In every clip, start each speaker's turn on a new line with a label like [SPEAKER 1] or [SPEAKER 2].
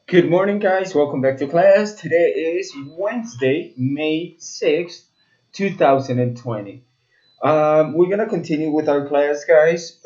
[SPEAKER 1] Good morning, guys. Welcome back to class. Today is Wednesday, May 6th, 2020. We're going to continue with our class, guys.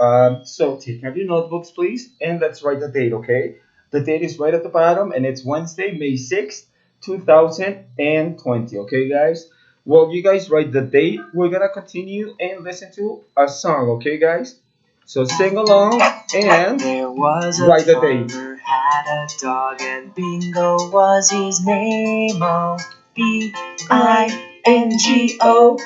[SPEAKER 1] So take out your notebooks, please, and let's write the date, okay? The date is right at the bottom, and it's Wednesday, May 6th, 2020, okay, guys? Well, you guys write the date. We're going to continue and listen to a song, okay, guys? So sing along and
[SPEAKER 2] There was a
[SPEAKER 1] write the date.
[SPEAKER 2] farmer had a dog and Bingo was his name. Oh, Bingo, Bingo,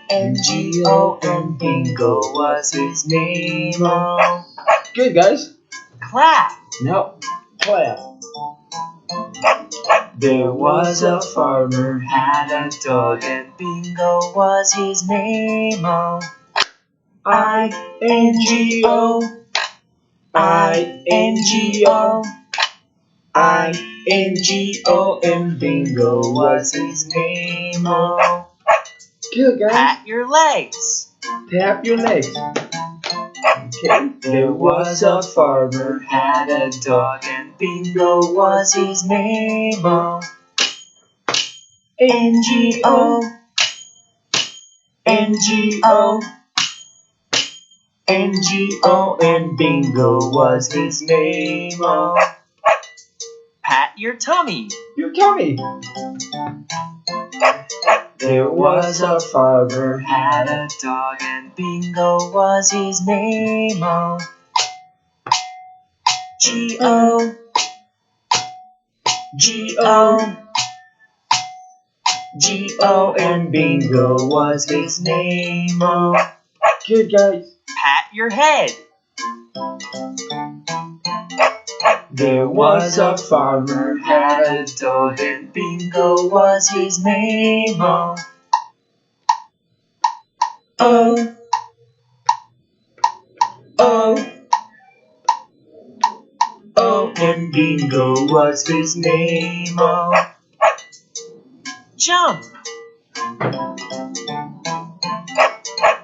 [SPEAKER 2] Bingo, and Bingo was his name. Oh,
[SPEAKER 1] Good, guys.
[SPEAKER 2] clap.
[SPEAKER 1] Now, clap.
[SPEAKER 2] There was a farmer had a dog and Bingo was his name. Oh, Bingo, Bingo, Bingo, and Bingo was his name. Oh,
[SPEAKER 1] Good, guys.
[SPEAKER 2] pat your legs.
[SPEAKER 1] Tap your legs. Okay.
[SPEAKER 2] There was a farmer had a dog and Bingo was his name. Oh, Ngo, Ngo, Ngo, and Bingo was his name. Oh, pat your tummy.
[SPEAKER 1] Your tummy.
[SPEAKER 2] There was a farmer had a dog and Bingo was his name. Oh, G-O, G-O, G-O, and Bingo was his name. Oh,
[SPEAKER 1] Good, guys.
[SPEAKER 2] pat your head. There was a farmer had a dog and Bingo was his name. Oh, oh, oh, oh, and Bingo was his name. Oh, jump.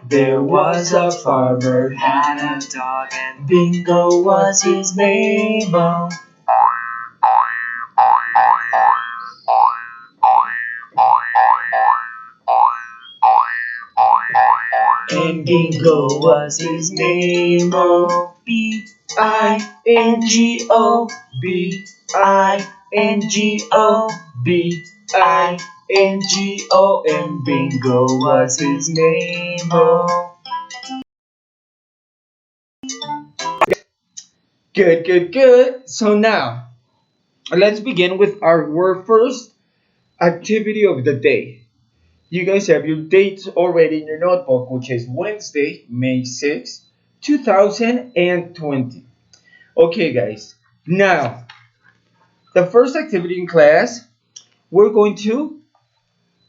[SPEAKER 2] There was a farmer had a dog and Bingo was his name. Oh, and Bingo was his name. Oh, B-I-N-G-O, B-I-N-G-O, B-I-N-G-O, and Bingo was his name. Oh,
[SPEAKER 1] Good, good, good. So now, let's begin with our first activity of the day. You guys have your dates already in your notebook, which is Wednesday, May 6th, 2020. Okay, guys. Now, the first activity in class, we're going to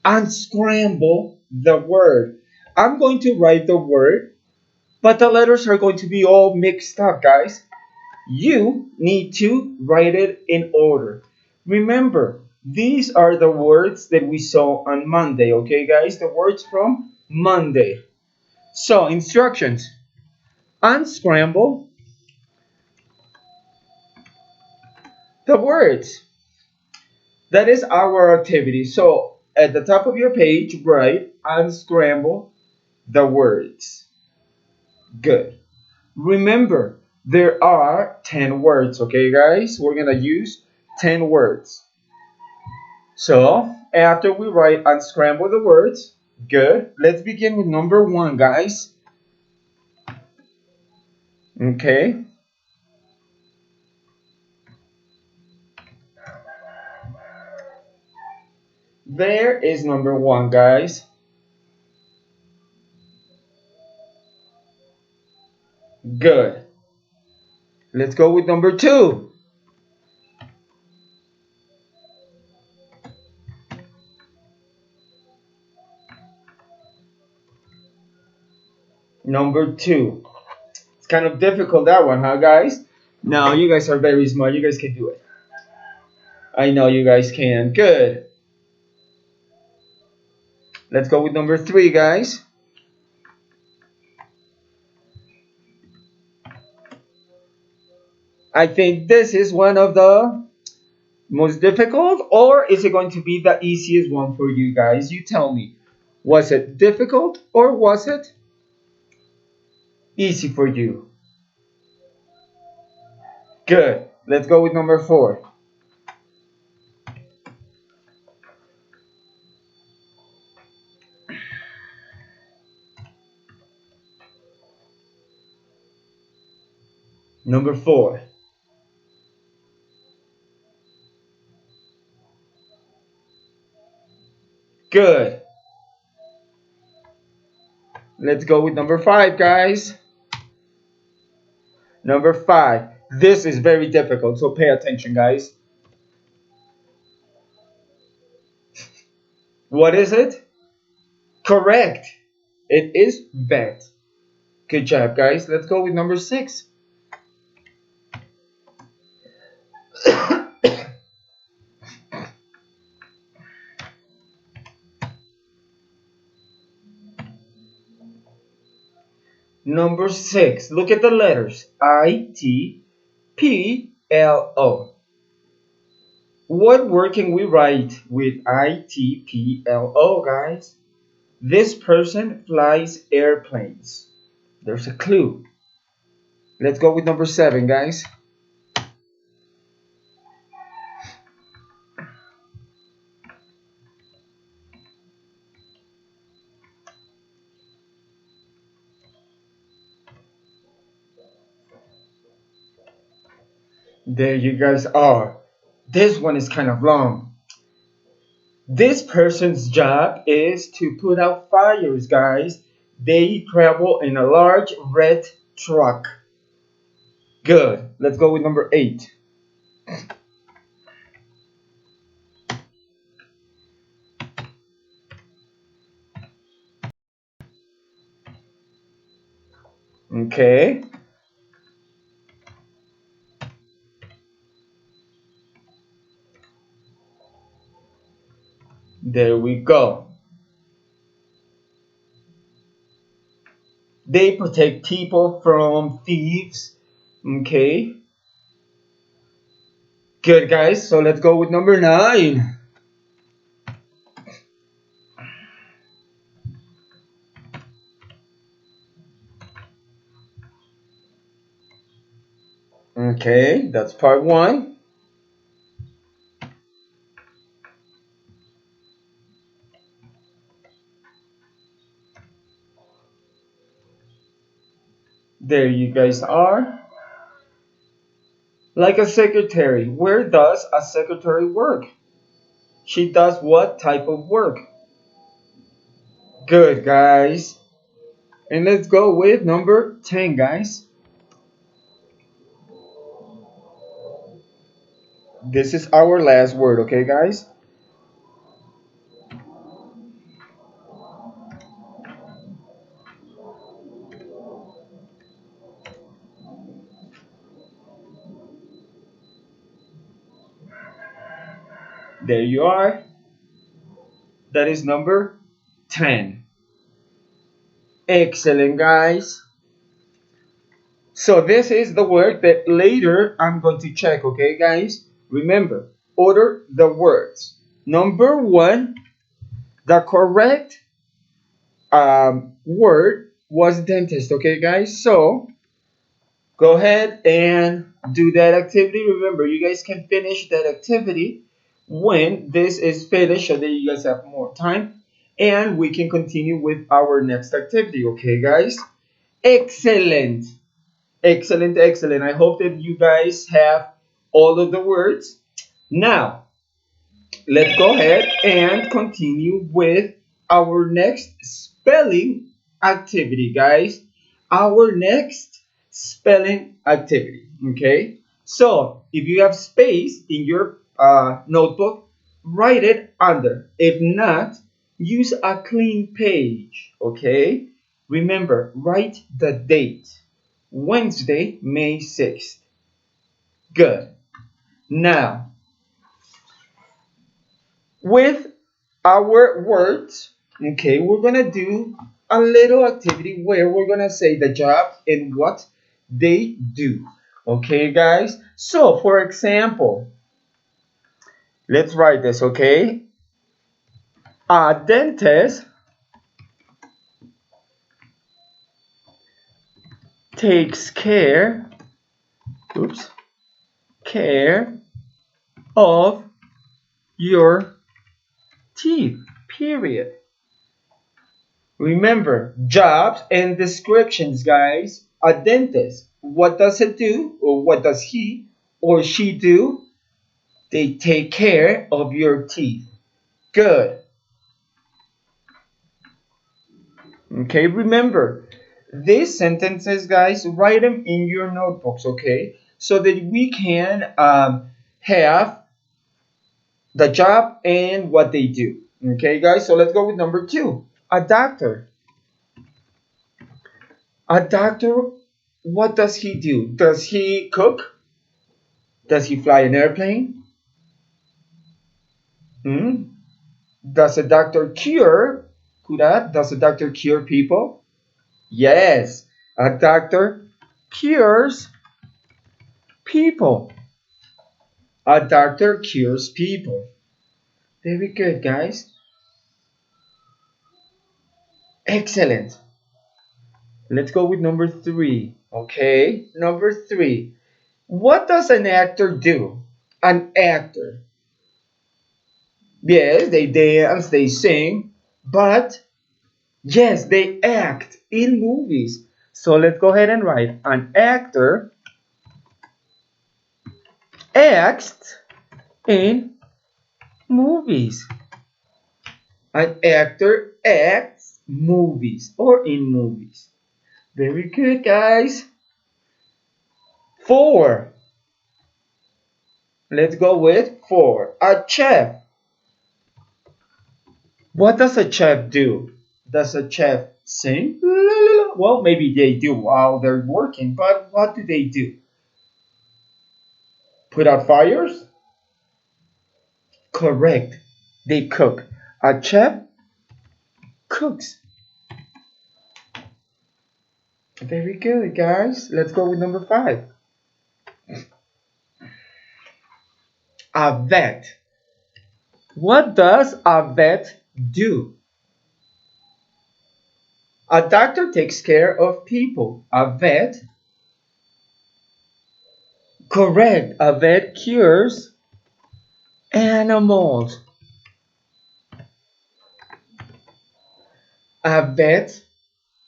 [SPEAKER 1] unscramble the word. I'm going to write the word, but the letters are going to be all mixed up, guys. You need to write it in order. Remember, these are the words that we saw on Monday, okay, guys? The words from Monday. So, instructions: unscramble the words. That is our activity. So, at the top of your page, write unscramble the words. Good. Remember, there are 10 words, okay, guys? We're going to use 10 words. So, after we write unscramble the words, good. Let's begin with number one, guys. Okay. There is number one, guys. Good. Let's go with number two. Number two. It's kind of difficult, that one, huh, guys? No, you guys are very smart. You guys can do it. I know you guys can. Good. Let's go with number three, guys. I think this is one of the most difficult, or is it going to be the easiest one for you guys? You tell me. Was it difficult or was it easy for you? Good. Let's go with number four. Number four. Good. Let's go with number five, guys. Number five. This is very difficult, so pay attention, guys. What is it? Correct. It is vet. Good job, guys. Let's go with number six. Number six. Look at the letters. ITPLO. What word can we write with ITPLO, guys? This person flies airplanes. There's a clue. Let's go with number seven, guys. There you guys are. This one is kind of long. This person's job is to put out fires, guys. They travel in a large red truck. Good. Let's go with number eight. Okay. There we go. They protect people from thieves. Okay. Good, guys. So let's go with number nine. Okay, that's part one. There you guys are. Like a secretary. Where does a secretary work? She does what type of work? Good, guys. And let's go with number 10, guys. This is our last word, okay, guys? There you are. That is number 10. Excellent, guys. So this is the word that later I'm going to check, okay, guys? Remember, order the words. Number one, the correct word was dentist, okay, guys? So go ahead and do that activity. Remember, you guys can finish that activity when this is finished so that you guys have more time and we can continue with our next activity, okay, guys? Excellent. Excellent, excellent. I hope that you guys have all of the words. Now, let's go ahead and continue with our next spelling activity, guys. Our next spelling activity, okay? So, if you have space in your notebook, write it under. If not, use a clean page, okay? Remember, write the date. Wednesday, May 6th. Good. Now, with our words, okay, we're gonna do a little activity where we're gonna say the job and what they do. Okay, guys? So, for example, let's write this, okay? A dentist takes oops, care of your teeth, period. Remember, jobs and descriptions, guys. A dentist, what does it do? Or what does he or she do? They take care of your teeth. Good. Okay, remember, these sentences, guys, write them in your notebooks, okay? So that we can have the job and what they do. Okay, guys, so let's go with number two. A doctor. A doctor, what does he do? Does he cook? Does he fly an airplane? Hmm? Does a doctor cure? Kuda, does a doctor cure people? Yes, a doctor cures people. A doctor cures people. Very good, guys. Excellent. Let's go with number three. Okay, number three. What does an actor do? An actor. Yes, they dance, they sing, but yes, they act in movies. So let's go ahead and write an actor acts in movies. An actor acts movies or in movies. Very good, guys. Four. Let's go with four. A chef. What does a chef do? Does a chef sing? La, la, la. Well, maybe they do while they're working, but what do they do? Put out fires? Correct. They cook. A chef cooks. Very good, guys. Let's go with number five. A vet. What does a vet do? A doctor takes care of people. A vet, correct. A vet cures animals. A vet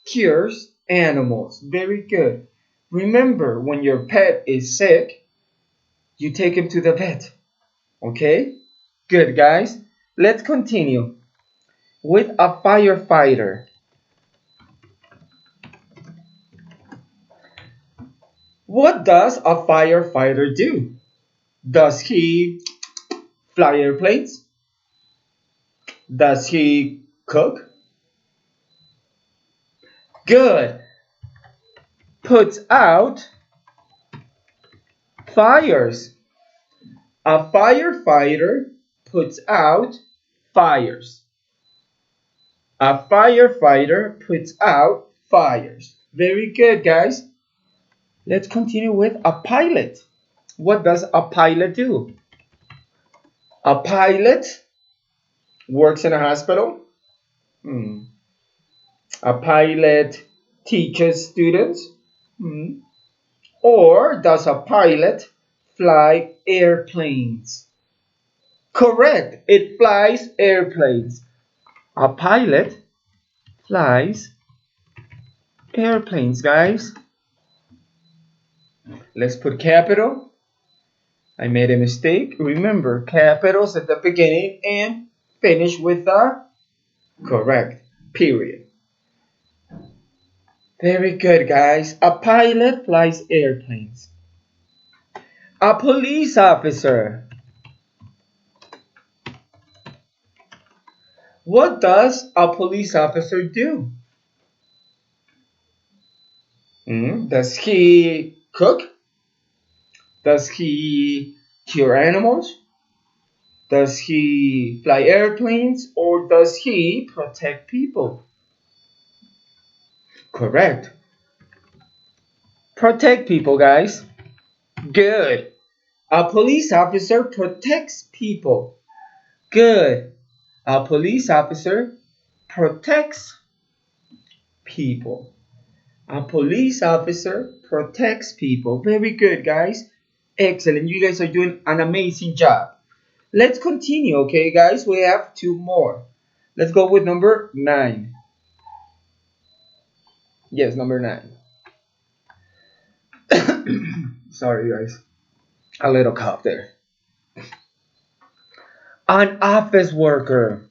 [SPEAKER 1] cures animals. Very good. Remember, when your pet is sick, you take him to the vet. Okay? Good, guys. Let's continue with a firefighter. What does a firefighter do? Does he fly airplanes? Does he cook? Good. Puts out fires. A firefighter puts out fires. A firefighter puts out fires. Very good, guys. Let's continue with a pilot. What does a pilot do? A pilot works in a hospital. Hmm. A pilot teaches students. Hmm. Or does a pilot fly airplanes? Correct. It flies airplanes. A pilot flies airplanes, guys. Let's put capital. I made a mistake. Remember, capitals at the beginning and finish with the correct period. Very good, guys. A pilot flies airplanes. A police officer. What does a police officer do? Does he cook? Does he cure animals? Does he fly airplanes? Or does he protect people? Correct. Protect people, guys. Good. A police officer protects people. Good. A police officer protects people. A police officer protects people. Very good, guys. Excellent. You guys are doing an amazing job. Let's continue, okay, guys? We have two more. Let's go with number 9. Yes, number 9. Sorry, guys. A little cough there. An office worker.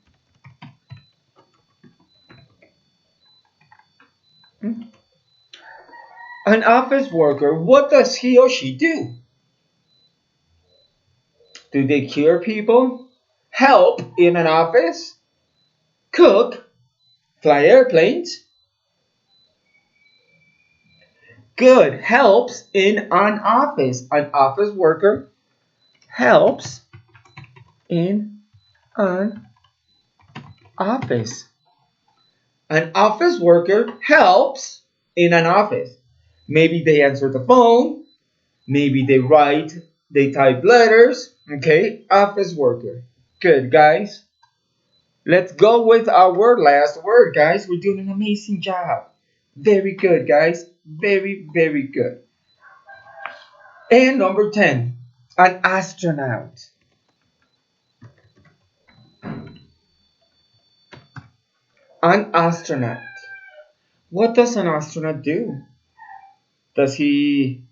[SPEAKER 1] An office worker, what does he or she do? Do they cure people? Help in an office? Cook? Fly airplanes? Good. Helps in an office. An office worker helps in an office. An office worker helps in an office. Maybe they answer the phone. Maybe they type letters. Okay, office worker. Good, guys. Let's go with our last word, guys. We're doing an amazing job. Very good, guys. Very, very good. And number 10, an astronaut. An astronaut. What does an astronaut do? Does he,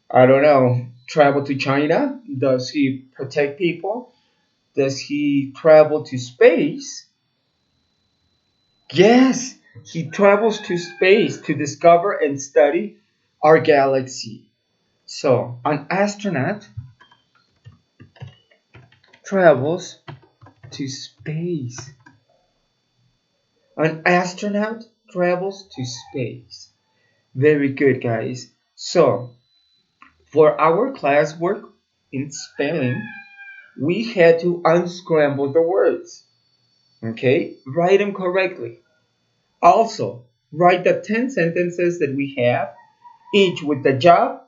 [SPEAKER 1] I don't know, travel to China? Does he protect people? Does he travel to space? Yes, he travels to space to discover and study our galaxy. So, an astronaut travels to space. An astronaut travels to space. Very good, guys. So, for our classwork in spelling, we had to unscramble the words. Okay? Write them correctly. Also, write the 10 sentences that we have, each with the job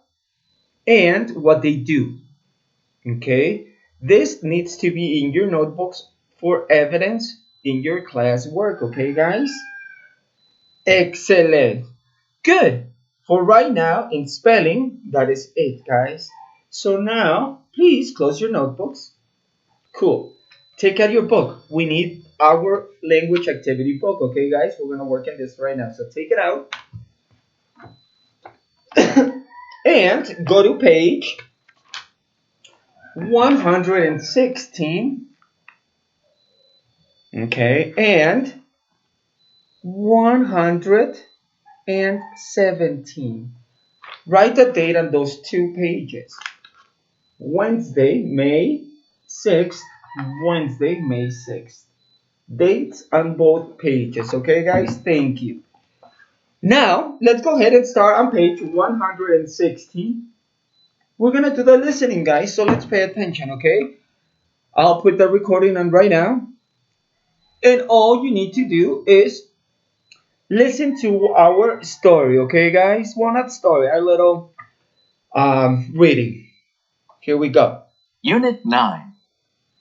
[SPEAKER 1] and what they do. Okay? This needs to be in your notebooks for evidence in your class work. Okay, guys? Excellent. Good. For right now, in spelling, that is it, guys. So now, please close your notebooks. Cool. Take out your book. We need our language activity book, okay, guys? We're going to work on this right now. So take it out. And go to page 116. Okay, and 117. Write the date on those two pages. Wednesday, May 6th. Wednesday, May 6th. Dates on both pages. Okay, guys? Thank you. Now, let's go ahead and start on page 116. We're going to do the listening, guys, so let's pay attention, okay? I'll put the recording on right now. And all you need to do is listen to our story, okay, guys? Well, not story, our little reading. Here we go.
[SPEAKER 2] Unit 9.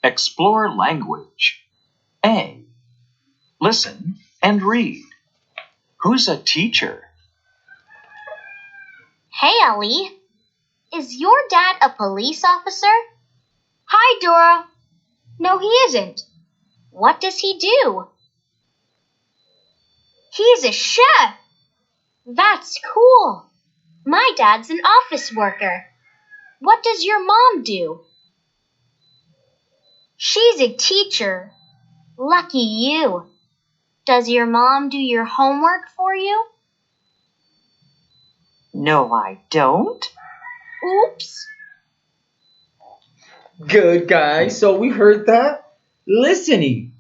[SPEAKER 2] Explore language. A. Listen and read. Who's a teacher?
[SPEAKER 3] Hey, Ellie. Is your dad a police officer? Hi, Dora. No, he isn't. What does he do? He's a chef. That's cool. My dad's an office worker. What does your mom do? She's a teacher. Lucky you. Does your mom do your homework for you?
[SPEAKER 4] No, I don't.
[SPEAKER 3] Oops.
[SPEAKER 1] Good, guys. So we heard that listening.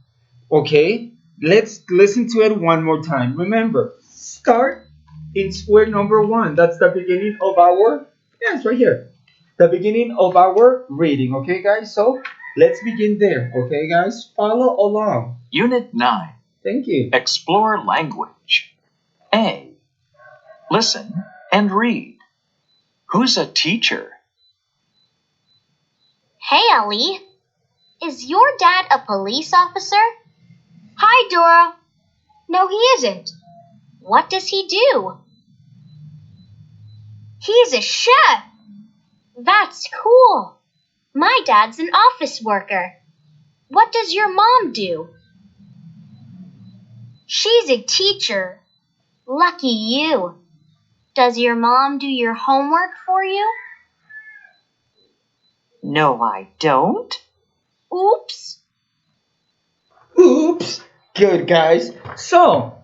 [SPEAKER 1] Okay, let's listen to it one more time. Remember, start in square number 1. That's the beginning of our, yes, right here. The beginning of our reading. Okay, guys? So let's begin there. Okay, guys? Follow along.
[SPEAKER 2] Unit 9.
[SPEAKER 1] Thank you.
[SPEAKER 2] Explore language. A. Listen and read. Who's a teacher?
[SPEAKER 3] Hey, Ali. Is your dad a police officer? Hi, Dora. No, he isn't. What does he do? He's a chef. That's cool. My dad's an office worker. What does your mom do? She's a teacher. Lucky you. Does your mom do your homework for you?
[SPEAKER 4] No, I don't.
[SPEAKER 3] Oops.
[SPEAKER 1] Oops. Good, guys. So,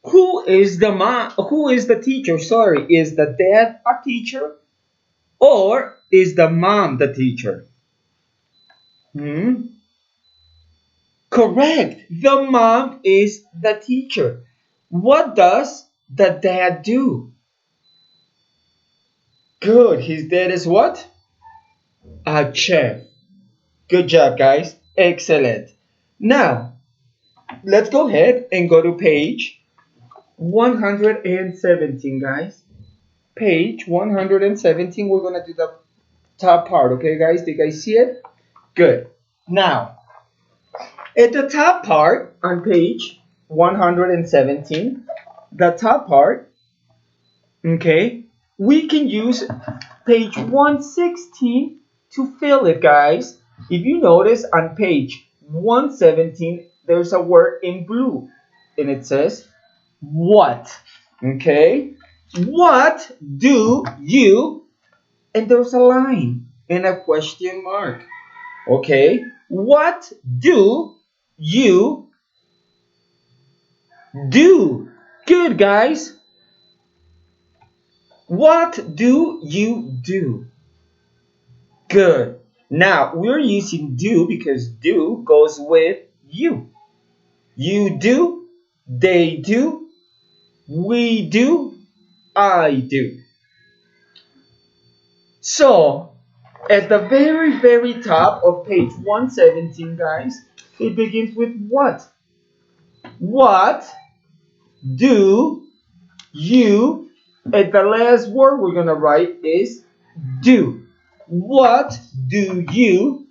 [SPEAKER 1] who is the mom? Who is the teacher? Sorry, is the dad a teacher or is the mom the teacher? Hmm? Correct. The mom is the teacher. What does the dad do? Good. His dad is what? A chef. Good job, guys. Excellent. Now, let's go ahead and go to page 117, guys. Page 117. We're going to do the top part, okay, guys? Did you guys see it? Good. Now, at the top part on page 117, the top part, okay, we can use page 116 to fill it, guys. If you notice on page 117, there's a word in blue and it says what, okay? What do you, and there's a line and a question mark, okay? What do you do? Good, guys. What do you do? Good. Now, we're using do because do goes with you. You do, they do, we do, I do. So, at the very, very top of page 117, guys, it begins with what? What do you, and the last word we're going to write is do. What do you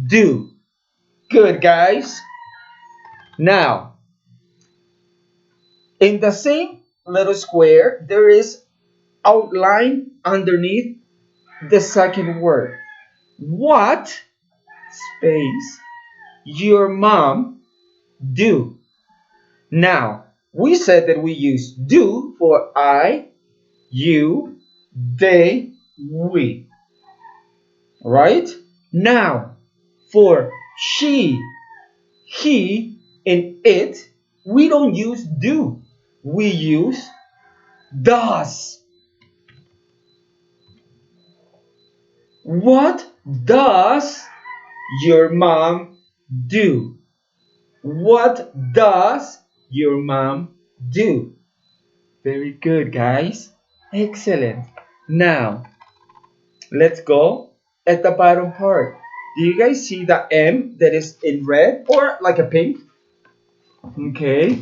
[SPEAKER 1] do? Good, guys. Now, in the same little square, there is outline underneath the second word. What space your mom do? Now, we said that we use do for I, you, they, we. Right? Now, for she, he, and it, we don't use do. We use does. What does your mom do? What does your mom do? Very good, guys. Excellent. Now, let's go at the bottom part. Do you guys see the M that is in red or like a pink? Okay.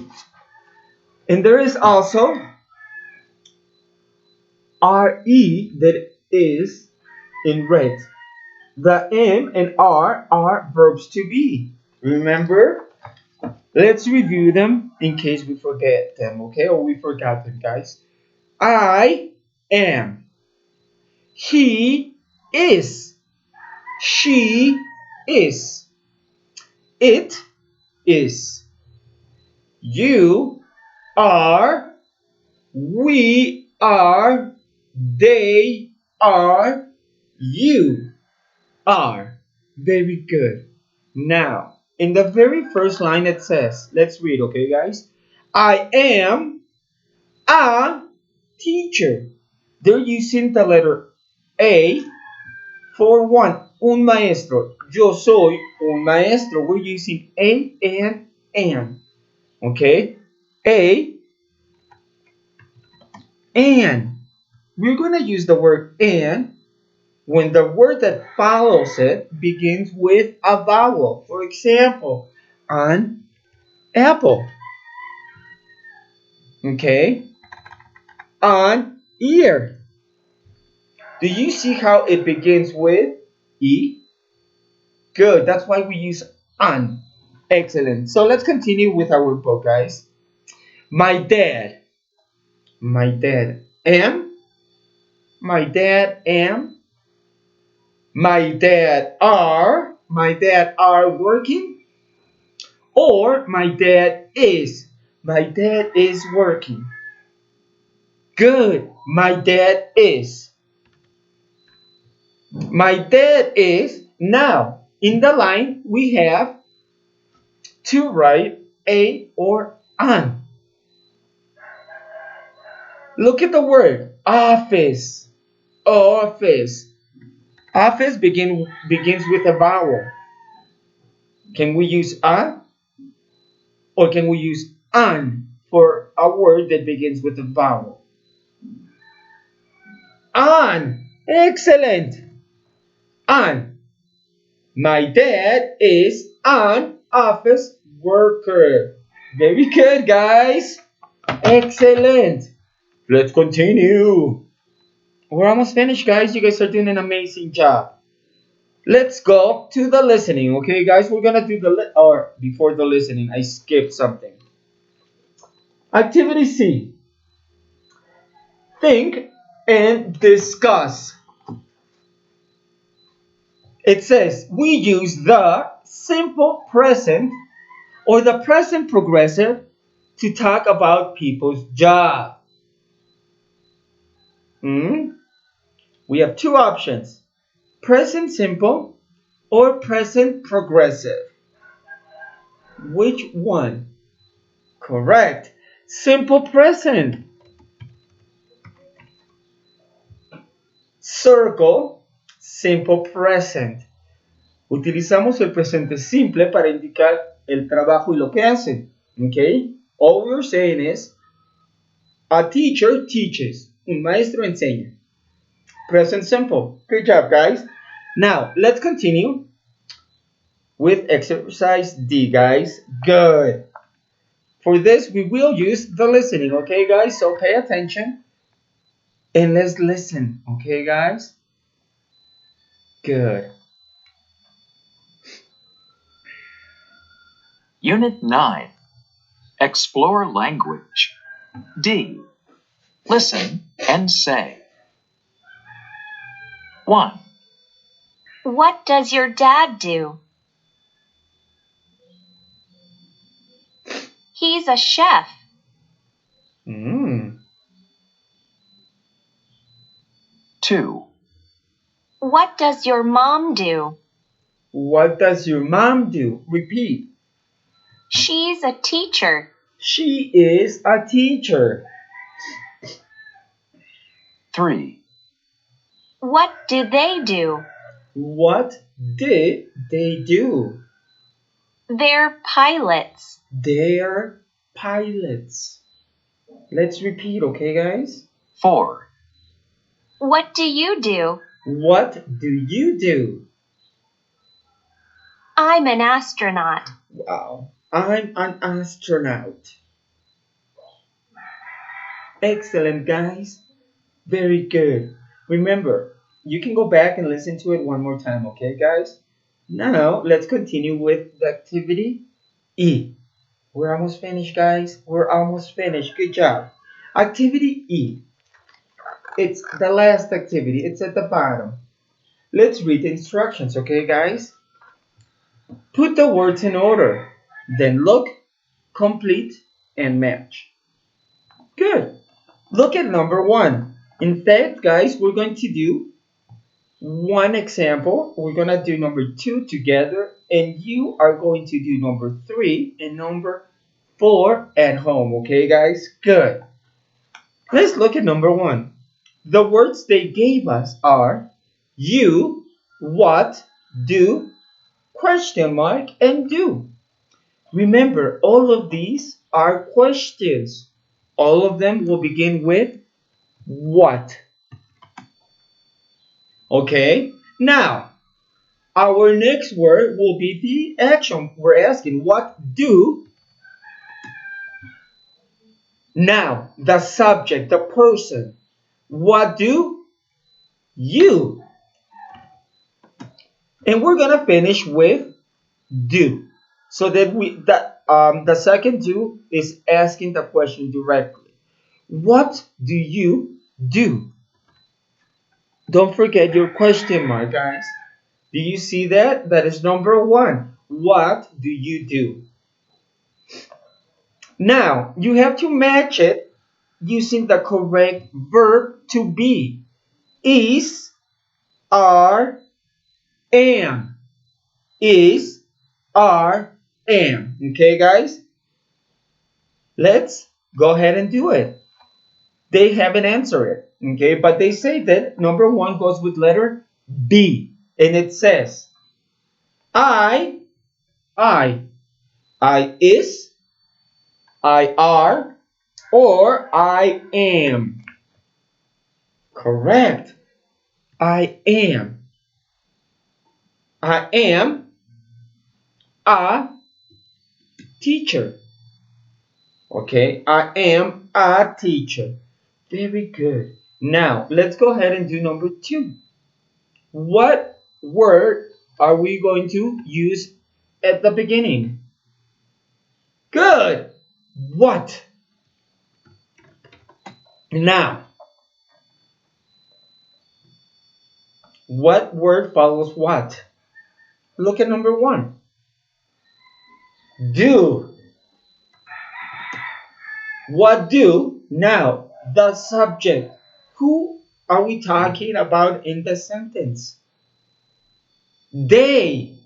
[SPEAKER 1] And there is also RE that is in red. The M and R are verbs to be. Remember? Let's review them in case we forget them, okay? Or we forgot them, guys. I am. He is. She is. It is. You are. We are. They are. You are. Very good. Now, in the very first line it says, let's read, okay, guys? I am a teacher. They're using the letter A for one. Un maestro. Yo soy un maestro. We're using A and am. Okay? A and. We're going to use the word and when the word that follows it begins with a vowel. For example, an apple. Okay? An ear. Do you see how it begins with E? Good. That's why we use an. Excellent. So let's continue with our book, guys. My dad. My dad. Am. My dad am. My dad are. My dad are working. Or my dad is. My dad is working. Good. My dad is. My dad is. Now, in the line, we have to write a or an. Look at the word office. Office. Office begins with a vowel. Can we use a or can we use an for a word that begins with a vowel? An. Excellent. An. My dad is an office worker. Very good, guys. Excellent. Let's continue. We're almost finished, guys. You guys are doing an amazing job. Let's go to the listening, okay, guys? We're gonna do or before the listening, I skipped something. Activity C. Think and discuss. It says we use the simple present or the present progressive to talk about people's job. We have two options: present simple or present progressive. Which one? Correct. Simple present. Circle, simple present. Utilizamos el presente simple para indicar el trabajo y lo que hacen. Okay? All we're saying is, a teacher teaches. Un maestro enseña. Present simple. Good job, guys. Now, let's continue with exercise D, guys. Good. For this, we will use the listening, okay, guys? So pay attention and let's listen, okay, guys? Good.
[SPEAKER 2] Unit 9. Explore language. D. Listen and say. 1.
[SPEAKER 3] What does your dad do? He's a chef.
[SPEAKER 2] 2.
[SPEAKER 3] What does your mom do?
[SPEAKER 1] What does your mom do? Repeat.
[SPEAKER 3] She's a teacher.
[SPEAKER 1] She is a teacher.
[SPEAKER 2] 3.
[SPEAKER 3] What do they do?
[SPEAKER 1] What did they do?
[SPEAKER 3] They're pilots.
[SPEAKER 1] They're pilots. Let's repeat, okay, guys?
[SPEAKER 2] 4.
[SPEAKER 3] What do you do?
[SPEAKER 1] What do you do?
[SPEAKER 3] I'm an astronaut.
[SPEAKER 1] Wow. I'm an astronaut. Excellent, guys. Very good. Remember, you can go back and listen to it one more time, okay, guys? Now, let's continue with the activity E. We're almost finished, guys. We're almost finished. Good job. Activity E. It's the last activity. It's at the bottom. Let's read the instructions, okay, guys? Put the words in order. Then look, complete, and match. Good. Look at number 1. In fact, guys, we're going to do one example. We're going to do number 2 together. And you are going to do number 3 and number 4 at home. Okay, guys? Good. Let's look at number 1. The words they gave us are you, what, do, question mark, and do. Remember, all of these are questions. All of them will begin with what. Okay? Now, our next word will be the action. We're asking what do. Now, the subject, the person. What do you? And we're gonna finish with do. So that the second do is asking the question directly. What do you do? Don't forget your question mark, guys. Do you see that? That is number one. What do you do? Now, you have to match it using the correct verb to be. Is, are, am. Is, are, am. Okay, guys? Let's go ahead and do it. They haven't answered it. Okay, but they say that number one goes with letter B. And it says, I, I. I is, I are, or I am. Correct. I am. I am a teacher. Okay, I am a teacher. Very good. Now, let's go ahead and do number two. What word are we going to use at the beginning? Good. What? Now, what word follows what? Look at number one. Do. What do? Now, the subject. Who are we talking about in the sentence? They.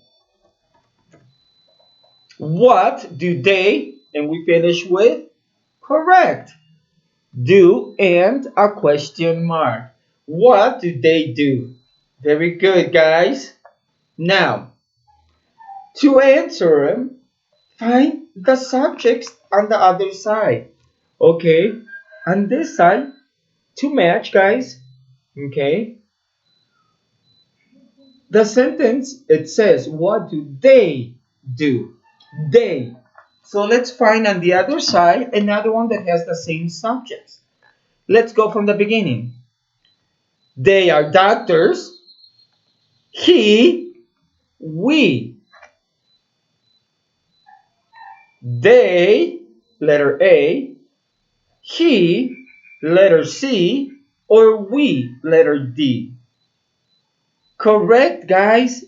[SPEAKER 1] What do they? And we finish with correct. Do and a question mark. What do they do? Very good, guys. Now, to answer them, find the subjects on the other side. Okay? On this side, to match, guys. Okay? The sentence, it says, what do they do? They. So let's find on the other side another one that has the same subjects. Let's go from the beginning. They are doctors. He, we. They, letter A. He, letter C. Or we, letter D. Correct, guys.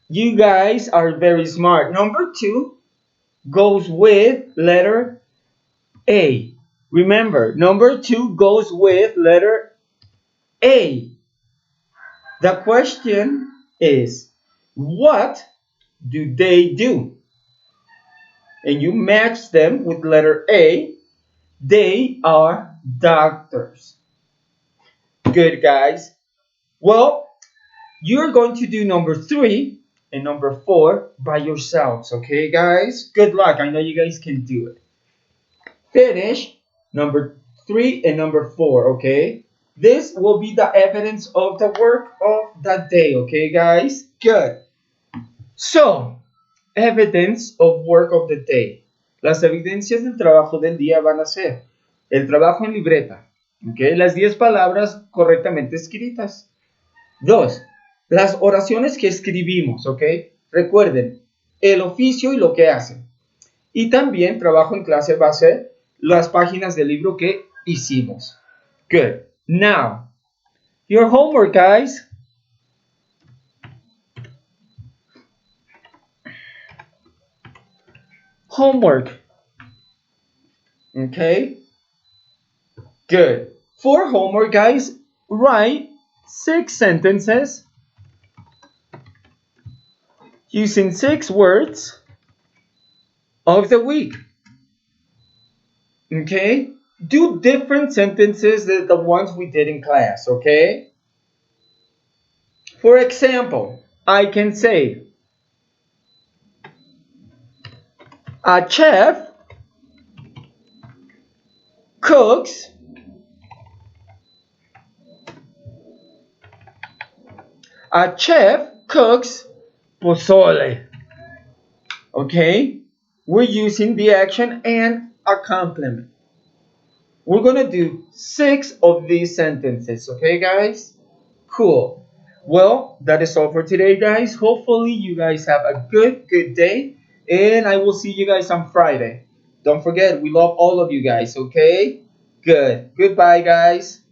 [SPEAKER 1] You guys are very smart. Number two goes with letter A. Remember, number two goes with letter A. The question is, what do they do? And you match them with letter A. They are doctors. Good, guys. Well, you're going to do number three and number four by yourselves, okay, guys? Good luck. I know you guys can do it. Finish number three and number four, okay? This will be the evidence of the work of the day, okay, guys? Good. So, evidence of work of the day. Las evidencias del trabajo del día van a ser el trabajo en libreta, okay? Las 10 palabras correctamente escritas. 2. Las oraciones que escribimos, ¿ok? Recuerden, el oficio y lo que hacen. Y también trabajo en clase va a ser las páginas del libro que hicimos. Good. Now, your homework, guys. Homework. Okay? Good. For homework, guys, write 6 sentences using 6 words of the week. Okay? Do different sentences than the ones we did in class, okay? For example, I can say, a chef cooks pozole. Okay? We're using the action and a complement. We're going to do 6 of these sentences, okay, guys? Cool. Well, that is all for today, guys. Hopefully, you guys have a good day. And I will see you guys on Friday. Don't forget, we love all of you guys, okay? Good. Goodbye, guys.